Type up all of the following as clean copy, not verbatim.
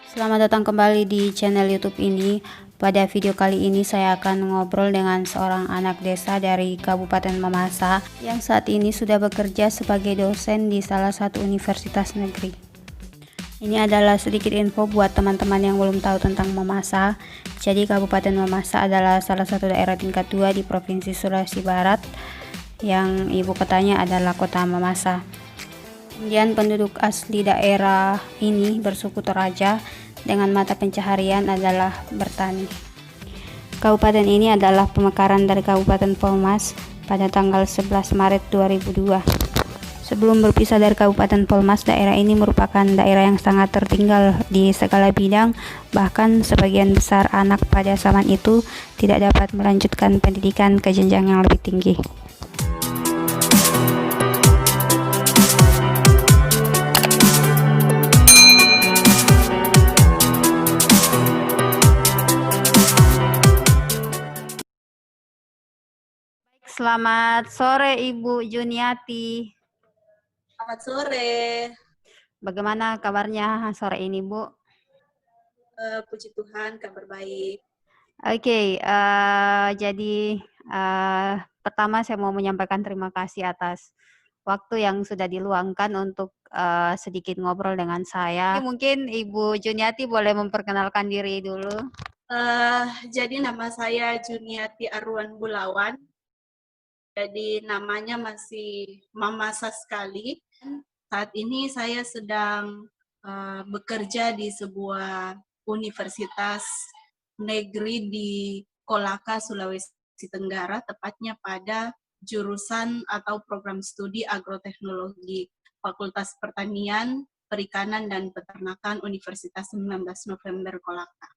Selamat datang kembali di channel YouTube ini. Pada video kali ini saya akan ngobrol dengan seorang anak desa dari Kabupaten Mamasa yang saat ini sudah bekerja sebagai dosen di salah satu universitas negeri. Ini adalah sedikit info buat teman-teman yang belum tahu tentang Mamasa. Jadi Kabupaten Mamasa adalah salah satu daerah tingkat 2 di Provinsi Sulawesi Barat yang ibu kotanya adalah Kota Mamasa. Kemudian penduduk asli daerah ini bersuku Toraja dengan mata pencaharian adalah bertani. Kabupaten ini adalah pemekaran dari Kabupaten Polmas pada tanggal 11 Maret 2002. Sebelum berpisah dari Kabupaten Polmas, daerah ini merupakan daerah yang sangat tertinggal di segala bidang, bahkan sebagian besar anak pada zaman itu tidak dapat melanjutkan pendidikan ke jenjang yang lebih tinggi. Selamat sore Ibu Juniati. Selamat sore. Bagaimana kabarnya sore ini, Bu? Puji Tuhan, kabar baik. Oke, jadi pertama saya mau menyampaikan terima kasih atas waktu yang sudah diluangkan untuk sedikit ngobrol dengan saya. Mungkin Ibu Juniati boleh memperkenalkan diri dulu. Jadi nama saya Juniati Arwan Bulawan. Jadi namanya masih Mamasa sekali. Saat ini saya sedang bekerja di sebuah universitas negeri di Kolaka, Sulawesi Tenggara, tepatnya pada jurusan atau program studi agroteknologi Fakultas Pertanian, Perikanan, dan Peternakan Universitas 19 November Kolaka.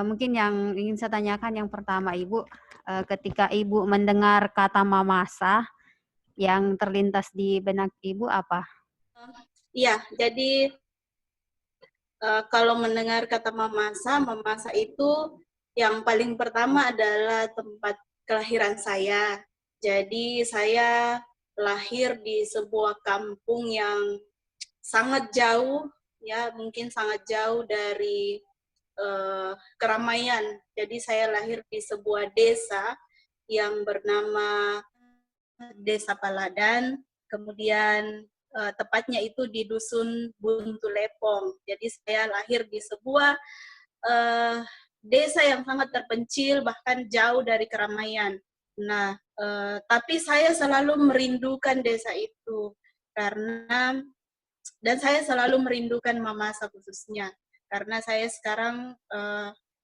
Mungkin yang ingin saya tanyakan yang pertama, Ibu, ketika Ibu mendengar kata Mamasa, yang terlintas di benak Ibu apa? Iya, jadi kalau mendengar kata Mamasa, Mamasa itu yang paling pertama adalah tempat kelahiran saya. Jadi saya lahir di sebuah kampung yang sangat jauh, ya mungkin sangat jauh dari keramaian. Jadi saya lahir di sebuah desa yang bernama Desa Paladan, kemudian tepatnya itu di Dusun Buntu Lepong. Jadi saya lahir di sebuah desa yang sangat terpencil, bahkan jauh dari keramaian. Nah, tapi saya selalu merindukan desa itu karena dan saya selalu merindukan Mamasa khususnya karena saya sekarang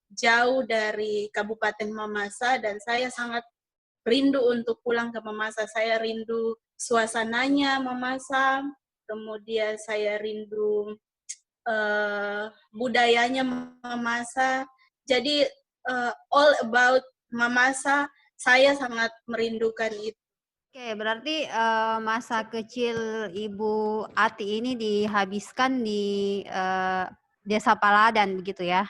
jauh dari Kabupaten Mamasa dan saya sangat rindu untuk pulang ke Mamasa. Saya rindu suasananya Mamasa, kemudian saya rindu budayanya Mamasa. Jadi all about Mamasa, saya sangat merindukan itu. Oke, berarti masa kecil Ibu Ati ini dihabiskan di Desa Paladan begitu ya?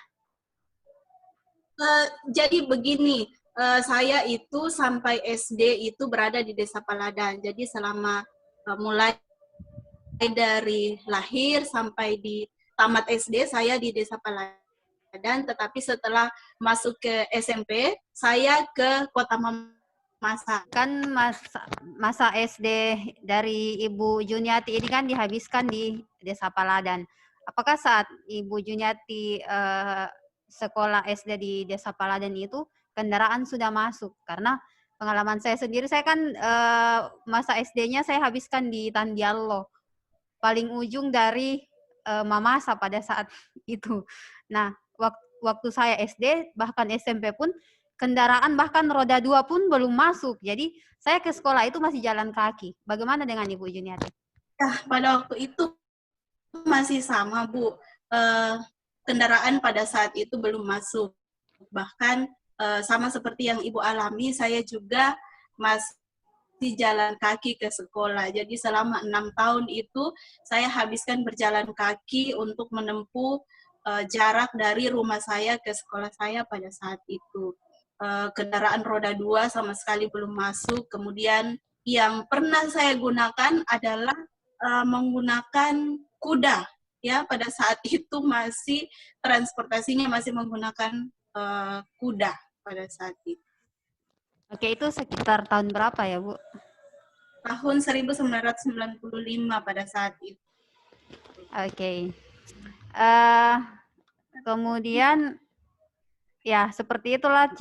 Jadi begini, saya itu sampai SD itu berada di Desa Paladan. Jadi selama mulai dari lahir sampai di tamat SD saya di Desa Paladan, tetapi setelah masuk ke SMP saya ke Kota Mamasa. Kan masa SD dari Ibu Juniati ini kan dihabiskan di Desa Paladan. Apakah saat Ibu Juniati sekolah SD di Desa Paladan itu kendaraan sudah masuk? Karena pengalaman saya sendiri, saya kan masa SD-nya saya habiskan di Tandiallo, paling ujung dari Mamasa pada saat itu. Nah, waktu saya SD bahkan SMP pun kendaraan bahkan roda 2 pun belum masuk. Jadi saya ke sekolah itu masih jalan kaki. Bagaimana dengan Ibu Juniati? Pada waktu itu masih sama, Bu. Kendaraan pada saat itu belum masuk. Bahkan sama seperti yang Ibu alami, saya juga masih jalan kaki ke sekolah. Jadi selama 6 tahun itu saya habiskan berjalan kaki untuk menempuh jarak dari rumah saya ke sekolah saya pada saat itu. Kendaraan roda 2 sama sekali belum masuk. Kemudian yang pernah saya gunakan adalah menggunakan kuda. ya pada saat itu masih transportasinya masih menggunakan kuda pada saat itu. Oke, itu sekitar tahun berapa ya, Bu? Tahun 1995 pada saat itu. Oke. Kemudian ya seperti itulah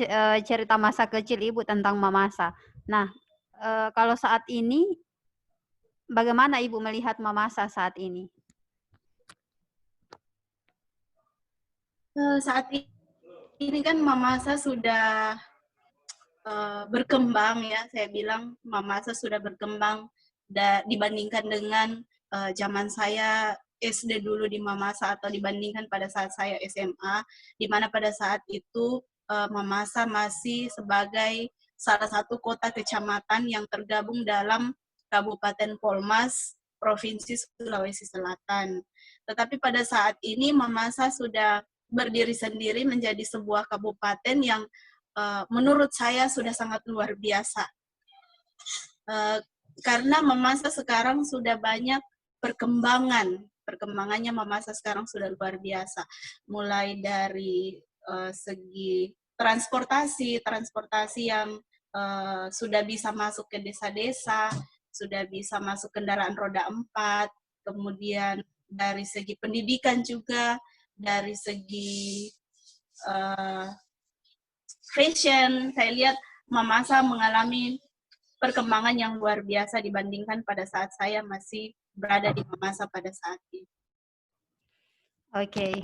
cerita masa kecil Ibu tentang Mamasa. Nah, kalau saat ini bagaimana Ibu melihat Mamasa saat ini? Saat ini kan Mamasa sudah berkembang ya, saya bilang Mamasa sudah berkembang dibandingkan dengan zaman saya SD dulu di Mamasa atau dibandingkan pada saat saya SMA, di mana pada saat itu Mamasa masih sebagai salah satu kota kecamatan yang tergabung dalam Kabupaten Polmas, Provinsi Sulawesi Selatan. Tetapi pada saat ini Mamasa sudah berdiri sendiri menjadi sebuah kabupaten yang menurut saya sudah sangat luar biasa. Karena Mamasa sekarang sudah banyak perkembangannya Mamasa sekarang sudah luar biasa. Mulai dari segi transportasi yang sudah bisa masuk ke desa-desa, sudah bisa masuk kendaraan roda 4, kemudian dari segi pendidikan juga, dari segi fashion, saya lihat Mamasa mengalami perkembangan yang luar biasa dibandingkan pada saat saya masih berada di Mamasa pada saat itu. Oke.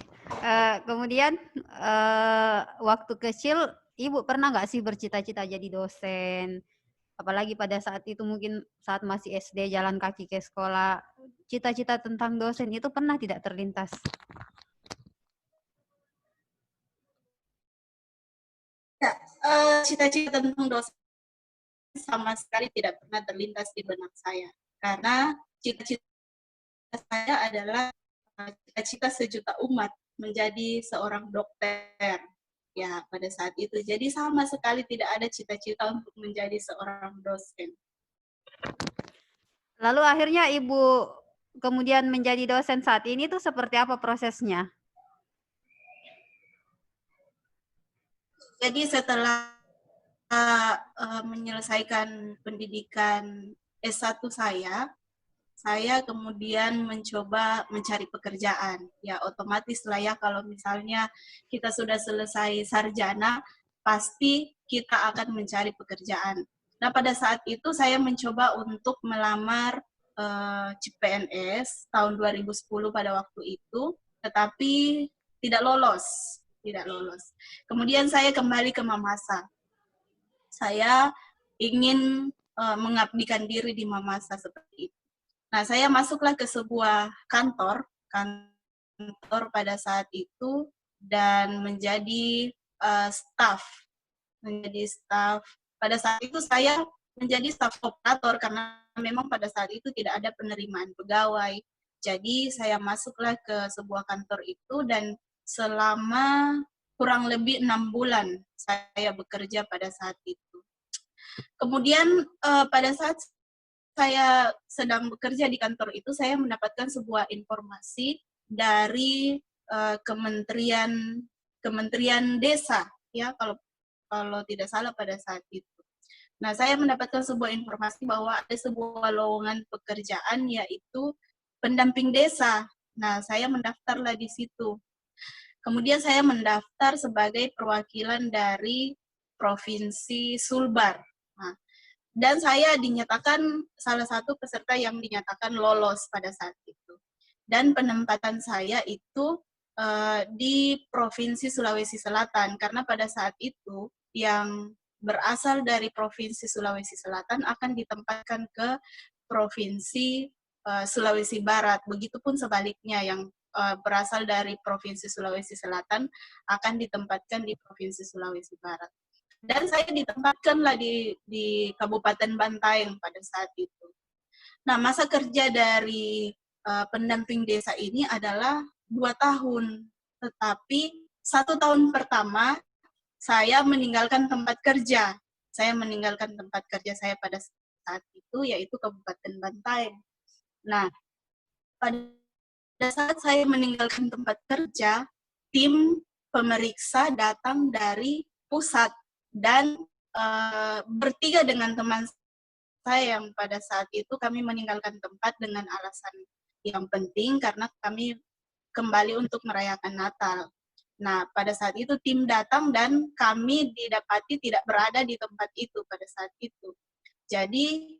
Kemudian waktu kecil Ibu pernah nggak sih bercita-cita jadi dosen? Apalagi pada saat itu mungkin saat masih SD jalan kaki ke sekolah, cita-cita tentang dosen itu pernah tidak terlintas? Ya, cita-cita tentang dosen sama sekali tidak pernah terlintas di benak saya. Karena cita-cita saya adalah cita-cita sejuta umat menjadi seorang dokter. Ya, pada saat itu. Jadi sama sekali tidak ada cita-cita untuk menjadi seorang dosen. Lalu akhirnya Ibu kemudian menjadi dosen saat ini tuh seperti apa prosesnya? Jadi setelah menyelesaikan pendidikan S1 saya kemudian mencoba mencari pekerjaan. Ya otomatis lah ya kalau misalnya kita sudah selesai sarjana, pasti kita akan mencari pekerjaan. Nah pada saat itu saya mencoba untuk melamar CPNS tahun 2010 pada waktu itu, tetapi tidak lolos. Tidak lolos. Kemudian saya kembali ke Mamasa. Saya ingin mengabdikan diri di Mamasa seperti itu. Nah, saya masuklah ke sebuah kantor pada saat itu dan menjadi staff. Menjadi staff. Pada saat itu saya menjadi staff operator karena memang pada saat itu tidak ada penerimaan pegawai. Jadi saya masuklah ke sebuah kantor itu dan selama kurang lebih 6 bulan saya bekerja pada saat itu. Kemudian pada saat saya sedang bekerja di kantor itu, saya mendapatkan sebuah informasi dari Kementerian Desa, ya kalau tidak salah pada saat itu. Nah, saya mendapatkan sebuah informasi bahwa ada sebuah lowongan pekerjaan yaitu pendamping desa. Nah, saya mendaftarlah di situ. Kemudian saya mendaftar sebagai perwakilan dari Provinsi Sulbar. Nah, dan saya dinyatakan salah satu peserta yang dinyatakan lolos pada saat itu. Dan penempatan saya itu di Provinsi Sulawesi Selatan, karena pada saat itu yang berasal dari Provinsi Sulawesi Selatan akan ditempatkan ke Provinsi Sulawesi Barat. Begitupun sebaliknya yang berasal dari Provinsi Sulawesi Selatan akan ditempatkan di Provinsi Sulawesi Barat. Dan saya ditempatkanlah di Kabupaten Bantaeng pada saat itu. Nah, masa kerja dari pendamping desa ini adalah 2 tahun. Tetapi 1 tahun pertama, saya meninggalkan tempat kerja. Saya meninggalkan tempat kerja saya pada saat itu, yaitu Kabupaten Bantaeng. Nah, pada Pada saat saya meninggalkan tempat kerja, tim pemeriksa datang dari pusat dan bertiga dengan teman saya yang pada saat itu kami meninggalkan tempat dengan alasan yang penting karena kami kembali untuk merayakan Natal. Nah, pada saat itu tim datang dan kami didapati tidak berada di tempat itu pada saat itu. Jadi,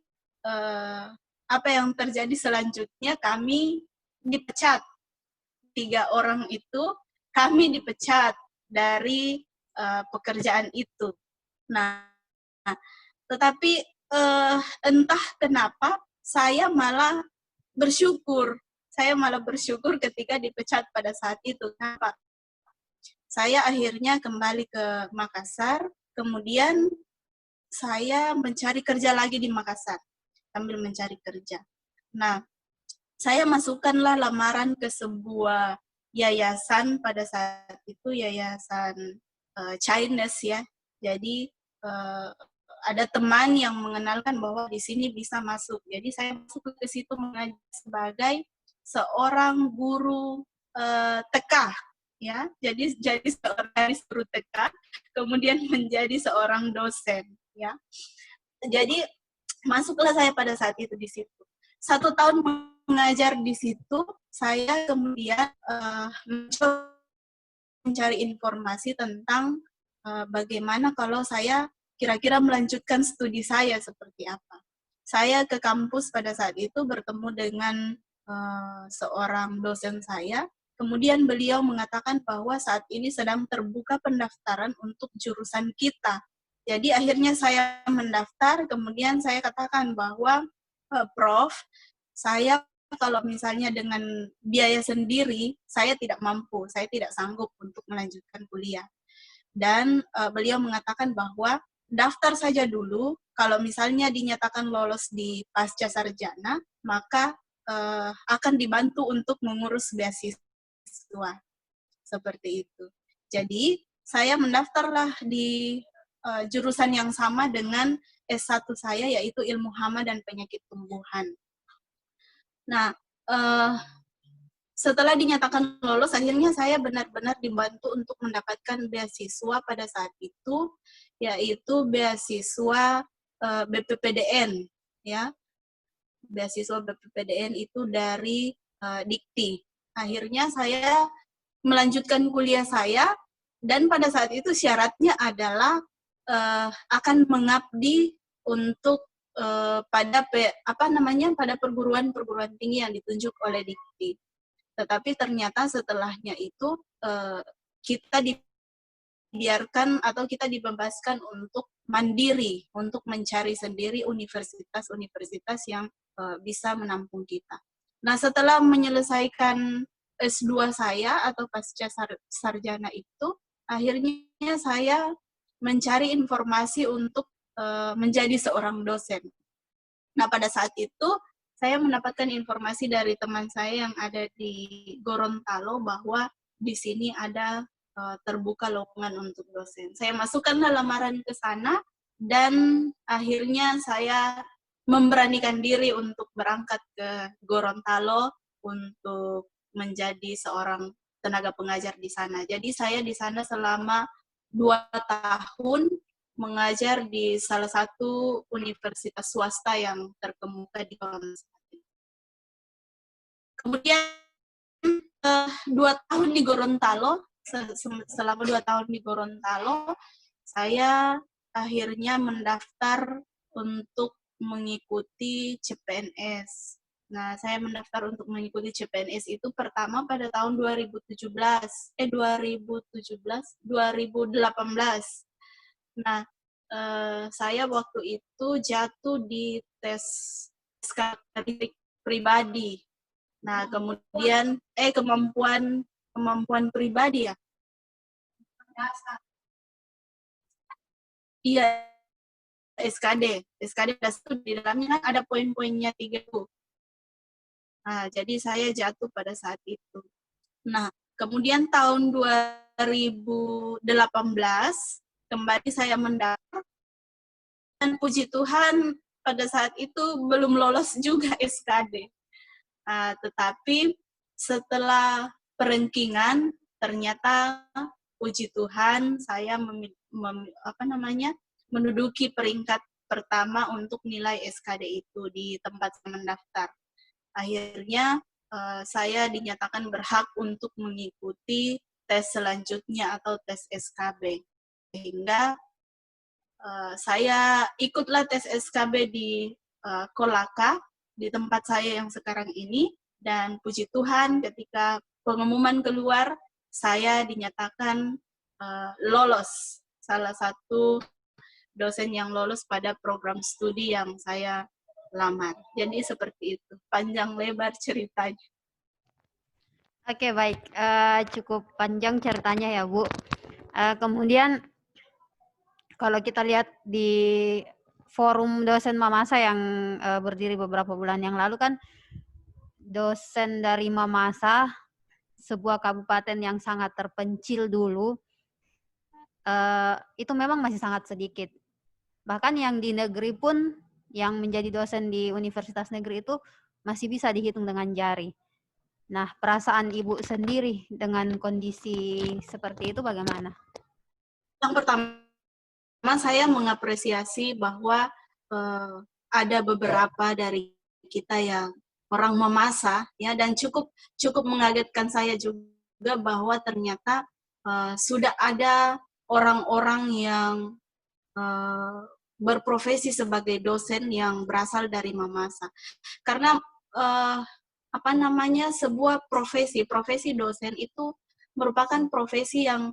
apa yang terjadi selanjutnya, kami dipecat. 3 orang itu, kami dipecat dari pekerjaan itu. Nah, tetapi entah kenapa saya malah bersyukur. Saya malah bersyukur ketika dipecat pada saat itu. Kenapa? Saya akhirnya kembali ke Makassar, kemudian saya mencari kerja lagi di Makassar, sambil mencari kerja. Nah, saya masukkanlah lamaran ke sebuah yayasan pada saat itu, yayasan Chinese ya. Jadi ada teman yang mengenalkan bahwa di sini bisa masuk. Jadi saya masuk ke situ mengajar sebagai seorang guru TK ya. Jadi seorang guru TK kemudian menjadi seorang dosen ya. Jadi masuklah saya pada saat itu di situ. 1 tahun mengajar di situ, saya kemudian mencari informasi tentang bagaimana kalau saya kira-kira melanjutkan studi saya seperti apa. Saya ke kampus pada saat itu bertemu dengan seorang dosen saya, kemudian beliau mengatakan bahwa saat ini sedang terbuka pendaftaran untuk jurusan kita. Jadi akhirnya saya mendaftar, kemudian saya katakan bahwa, Prof, saya kalau misalnya dengan biaya sendiri, saya tidak mampu, saya tidak sanggup untuk melanjutkan kuliah. Dan beliau mengatakan bahwa daftar saja dulu, kalau misalnya dinyatakan lolos di pasca sarjana, maka akan dibantu untuk mengurus beasiswa. Seperti itu. Jadi, saya mendaftarlah di jurusan yang sama dengan S1 saya, yaitu Ilmu Hama dan Penyakit Tumbuhan. Nah, setelah dinyatakan lolos, akhirnya saya benar-benar dibantu untuk mendapatkan beasiswa pada saat itu, yaitu beasiswa BPPDN, ya. Beasiswa BPPDN itu dari Dikti. Akhirnya saya melanjutkan kuliah saya, dan pada saat itu syaratnya adalah akan mengabdi untuk pada pada perguruan tinggi yang ditunjuk oleh Dikti. Tetapi ternyata setelahnya itu kita dibiarkan atau kita dibebaskan untuk mandiri, untuk mencari sendiri universitas-universitas yang bisa menampung kita. Nah, setelah menyelesaikan S2 saya atau pasca sarjana itu, akhirnya saya mencari informasi untuk menjadi seorang dosen. Nah, pada saat itu saya mendapatkan informasi dari teman saya yang ada di Gorontalo bahwa di sini ada terbuka lowongan untuk dosen. Saya masukkanlah lamaran ke sana dan akhirnya saya memberanikan diri untuk berangkat ke Gorontalo untuk menjadi seorang tenaga pengajar di sana. Jadi saya di sana selama 2 tahun mengajar di salah satu universitas swasta yang terkemuka di Gorontalo. Kemudian 2 tahun di Gorontalo, selama 2 tahun di Gorontalo, saya akhirnya mendaftar untuk mengikuti CPNS. Nah, saya mendaftar untuk mengikuti CPNS itu pertama pada tahun 2018. Nah, saya waktu itu jatuh di tes karakteristik pribadi. Nah, kemudian kemampuan pribadi ya. Iya, SKD dasar di dalamnya kan ada poin-poinnya 3 tuh. Nah, jadi saya jatuh pada saat itu. Nah, kemudian tahun 2018 kembali saya mendaftar dan puji Tuhan pada saat itu belum lolos juga SKD. Tetapi setelah perankingan ternyata puji Tuhan saya menduduki peringkat pertama untuk nilai SKD itu di tempat saya mendaftar. Akhirnya saya dinyatakan berhak untuk mengikuti tes selanjutnya atau tes SKB. Sehingga saya ikutlah tes SKB di Kolaka, di tempat saya yang sekarang ini, dan puji Tuhan ketika pengumuman keluar, saya dinyatakan lolos, salah satu dosen yang lolos pada program studi yang saya lamar. Jadi seperti itu, panjang lebar ceritanya. Oke, baik. Cukup panjang ceritanya ya, Bu. Kemudian kalau kita lihat di forum dosen Mamasa yang berdiri beberapa bulan yang lalu kan, dosen dari Mamasa, sebuah kabupaten yang sangat terpencil dulu, itu memang masih sangat sedikit. Bahkan yang di negeri pun, yang menjadi dosen di universitas negeri itu masih bisa dihitung dengan jari. Nah, perasaan Ibu sendiri dengan kondisi seperti itu bagaimana? Yang pertama, saya mengapresiasi bahwa ada beberapa dari kita yang orang Mamasa, ya, dan cukup mengagetkan saya juga bahwa ternyata sudah ada orang-orang yang berprofesi sebagai dosen yang berasal dari Mamasa. Karena sebuah profesi dosen itu merupakan profesi yang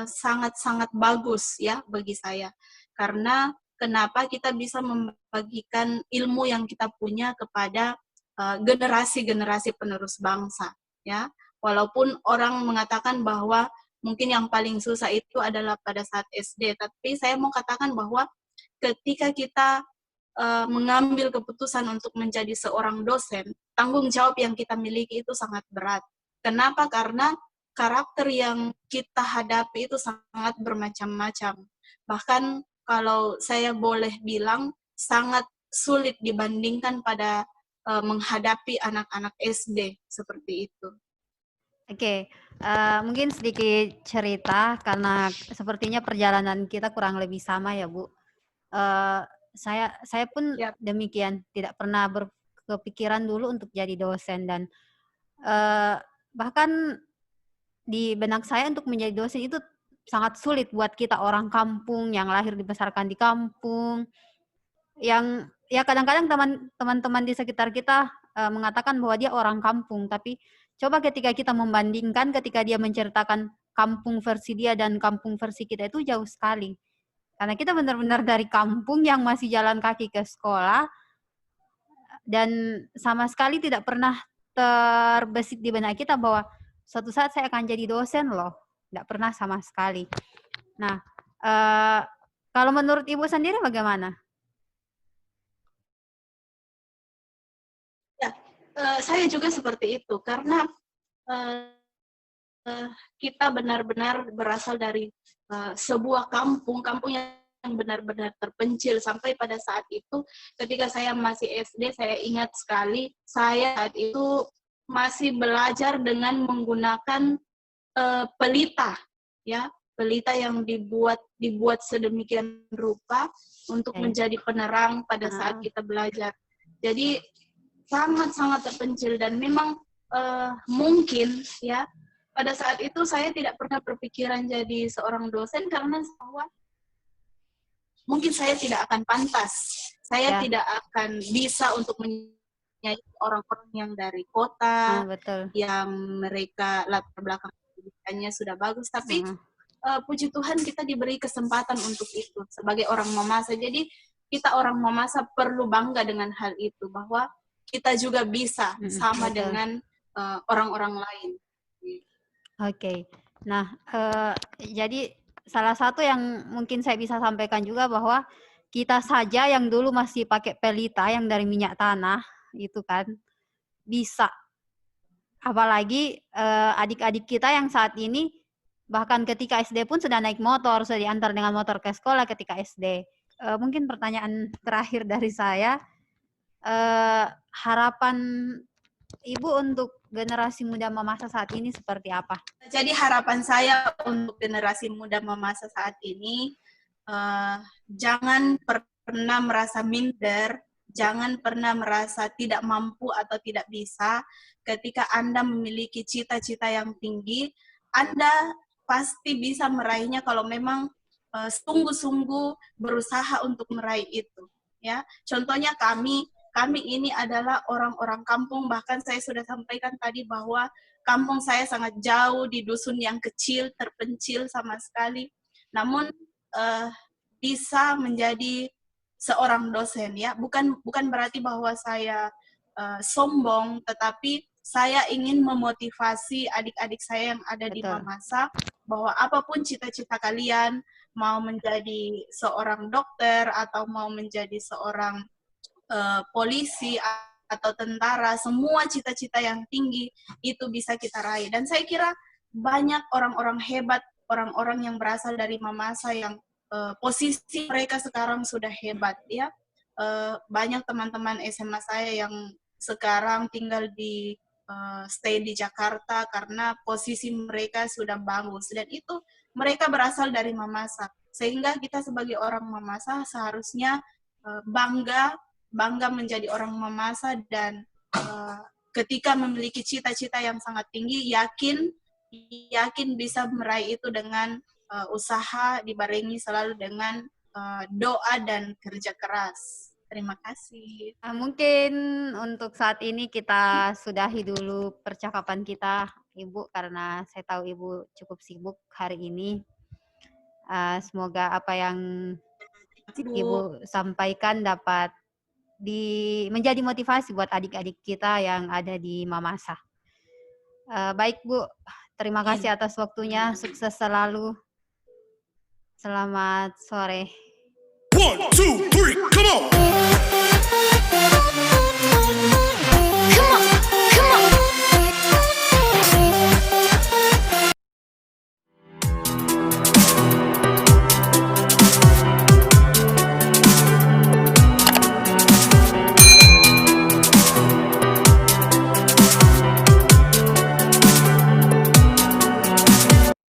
sangat-sangat bagus ya bagi saya. Karena kenapa kita bisa membagikan ilmu yang kita punya kepada generasi-generasi penerus bangsa, ya. Walaupun orang mengatakan bahwa mungkin yang paling susah itu adalah pada saat SD, tapi saya mau katakan bahwa ketika kita mengambil keputusan untuk menjadi seorang dosen, tanggung jawab yang kita miliki itu sangat berat. Kenapa? Karena karakter yang kita hadapi itu sangat bermacam-macam. Bahkan kalau saya boleh bilang, sangat sulit dibandingkan pada menghadapi anak-anak SD seperti itu. Oke, mungkin sedikit cerita karena sepertinya perjalanan kita kurang lebih sama ya, Bu. Saya pun demikian, tidak pernah berkepikiran dulu untuk jadi dosen, dan bahkan di benak saya untuk menjadi dosen itu sangat sulit buat kita orang kampung yang lahir dibesarkan di kampung, yang ya kadang-kadang teman-teman di sekitar kita mengatakan bahwa dia orang kampung, tapi coba ketika kita membandingkan, ketika dia menceritakan kampung versi dia dan kampung versi kita, itu jauh sekali. Karena kita benar-benar dari kampung yang masih jalan kaki ke sekolah, dan sama sekali tidak pernah terbesit di benak kita bahwa suatu saat saya akan jadi dosen loh. Tidak pernah sama sekali. Nah, kalau menurut Ibu sendiri bagaimana? Ya, saya juga seperti itu. Karena kita benar-benar berasal dari sebuah kampung yang benar-benar terpencil. Sampai pada saat itu, ketika saya masih SD, saya ingat sekali, saya saat itu masih belajar dengan menggunakan pelita, ya, pelita yang dibuat sedemikian rupa untuk menjadi penerang pada saat kita belajar. Jadi sangat-sangat terpencil, dan memang mungkin ya pada saat itu saya tidak pernah berpikiran jadi seorang dosen karena bahwa mungkin saya tidak akan pantas, saya tidak akan bisa untuk menyaingi orang-orang yang dari kota, yang mereka latar belakang pendidikannya sudah bagus, tapi puji Tuhan kita diberi kesempatan untuk itu sebagai orang Mamasa. Jadi kita orang Mamasa perlu bangga dengan hal itu, bahwa kita juga bisa sama dengan orang-orang lain. Oke. Nah, jadi salah satu yang mungkin saya bisa sampaikan juga bahwa kita saja yang dulu masih pakai pelita yang dari minyak tanah, itu kan, bisa. Apalagi adik-adik kita yang saat ini, bahkan ketika SD pun sudah naik motor, sudah diantar dengan motor ke sekolah ketika SD. Mungkin pertanyaan terakhir dari saya, harapan Ibu untuk generasi muda Mamasa saat ini seperti apa? Jadi harapan saya untuk generasi muda Mamasa saat ini, jangan pernah merasa minder, jangan pernah merasa tidak mampu atau tidak bisa. Ketika Anda memiliki cita-cita yang tinggi, Anda pasti bisa meraihnya kalau memang sungguh-sungguh berusaha untuk meraih itu. Ya, contohnya kami ini adalah orang-orang kampung, bahkan saya sudah sampaikan tadi bahwa kampung saya sangat jauh di dusun yang kecil, terpencil sama sekali. Namun bisa menjadi seorang dosen, ya, bukan berarti bahwa saya sombong, tetapi saya ingin memotivasi adik-adik saya yang ada di Betul. Mamasa bahwa apapun cita-cita kalian, mau menjadi seorang dokter atau mau menjadi seorang polisi atau tentara, semua cita-cita yang tinggi itu bisa kita raih. Dan saya kira banyak orang-orang hebat, orang-orang yang berasal dari Mamasa yang posisi mereka sekarang sudah hebat, ya. Banyak teman-teman SMA saya yang sekarang tinggal di stay di Jakarta karena posisi mereka sudah bagus, dan itu mereka berasal dari Mamasa. Sehingga kita sebagai orang Mamasa seharusnya bangga menjadi orang Mamasa, dan ketika memiliki cita-cita yang sangat tinggi, yakin bisa meraih itu dengan usaha, dibarengi selalu dengan doa dan kerja keras. Terima kasih. Mungkin untuk saat ini kita sudahi dulu percakapan kita, Ibu, karena saya tahu Ibu cukup sibuk hari ini. Semoga apa yang Ibu sampaikan dapat menjadi motivasi buat adik-adik kita yang ada di Mamasa. Baik Bu, terima kasih atas waktunya, sukses selalu. Selamat sore. 1, 2, 3, come on!